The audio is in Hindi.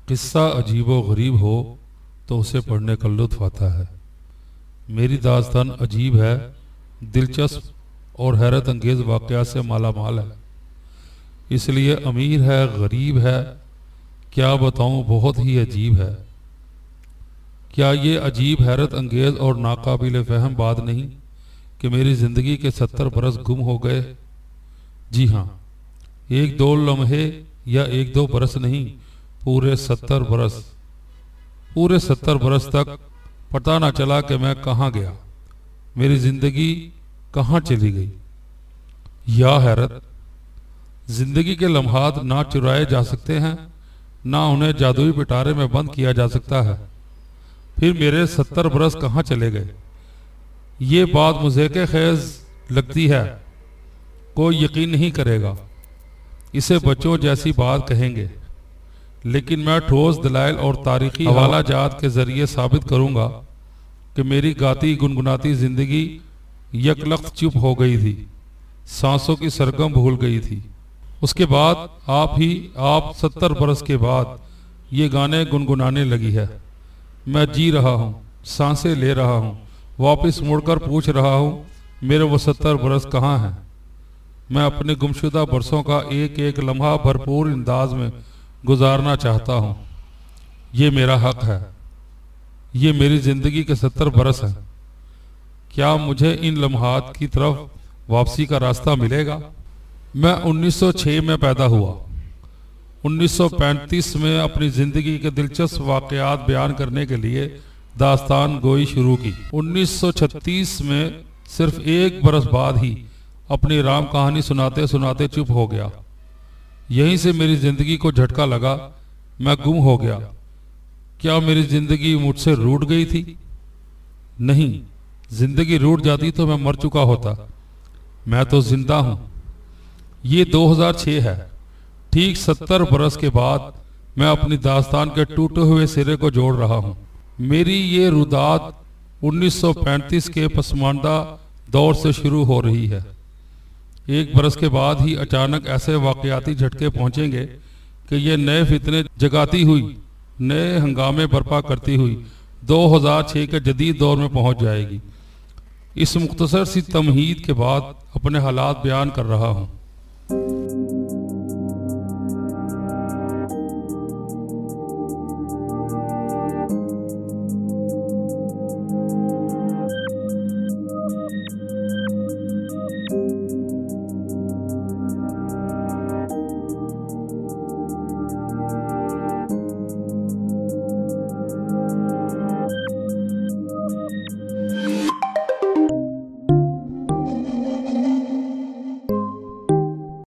किस्सा अजीबो गरीब हो तो उसे पढ़ने का लुत्फ आता है। मेरी दास्तान अजीब है, दिलचस्प और हैरत अंगेज वाक़यात से माला माल है, इसलिए अमीर है, गरीब है, क्या बताऊं, बहुत ही अजीब है। क्या ये अजीब, हैरत अंगेज और नाकाबिल फ़हम बात नहीं कि मेरी ज़िंदगी के 70 बरस गुम हो गए। जी हाँ, एक दो लम्हे या एक दो बरस नहीं, पूरे 70 बरस। पूरे 70 बरस तक पता ना चला कि मैं कहाँ गया, मेरी ज़िंदगी कहाँ चली गई। या हैरत, ज़िंदगी के लम्हात ना चुराए जा सकते हैं, ना उन्हें जादुई पिटारे में बंद किया जा सकता है। फिर मेरे 70 बरस कहाँ चले गए, ये बात मुझे के खेज लगती है। कोई यकीन नहीं करेगा, इसे बच्चों जैसी बात कहेंगे, लेकिन मैं ठोस दलाइल और तारीखी हवाला जात के जरिए साबित करूंगा कि मेरी गाती गुनगुनाती जिंदगी यकलख्त चुप हो गई थी, सांसों की सरगम भूल गई थी। उसके बाद आप 70 बरस के बाद ये गाने गुनगुनाने लगी है। मैं जी रहा हूँ, सांसें ले रहा हूँ, वापस मुड़कर पूछ रहा हूँ, मेरे वो 70 बरस कहाँ हैं। मैं अपने गुमशुदा बरसों का एक एक लम्हा भरपूर अंदाज में गुजारना चाहता हूँ। ये मेरा हक है, ये मेरी ज़िंदगी के 70 बरस हैं। क्या मुझे इन लम्हात की तरफ वापसी का रास्ता मिलेगा? मैं 1906 में पैदा हुआ। 1935 में अपनी ज़िंदगी के दिलचस्प वाक़यात बयान करने के लिए दास्तान गोई शुरू की। 1936 में सिर्फ एक बरस बाद ही अपनी राम कहानी सुनाते सुनाते चुप हो गया। यहीं से मेरी ज़िंदगी को झटका लगा, मैं गुम हो गया। क्या मेरी ज़िंदगी मुझसे रूठ गई थी? नहीं, ज़िंदगी रूठ जाती तो मैं मर चुका होता। मैं तो जिंदा हूँ। ये 2006 है। ठीक 70 बरस के बाद मैं अपनी दास्तान के टूटे हुए सिरे को जोड़ रहा हूँ। मेरी ये रुदात 1935 के पसमानदा दौर से शुरू हो रही है। एक बरस के बाद ही अचानक ऐसे वाक़याती झटके पहुंचेंगे कि ये नए फितने जगाती हुई, नए हंगामे बर्पा करती हुई 2006 के जदीद दौर में पहुंच जाएगी। इस मुख्तसर सी तमहीद के बाद अपने हालात बयान कर रहा हूँ।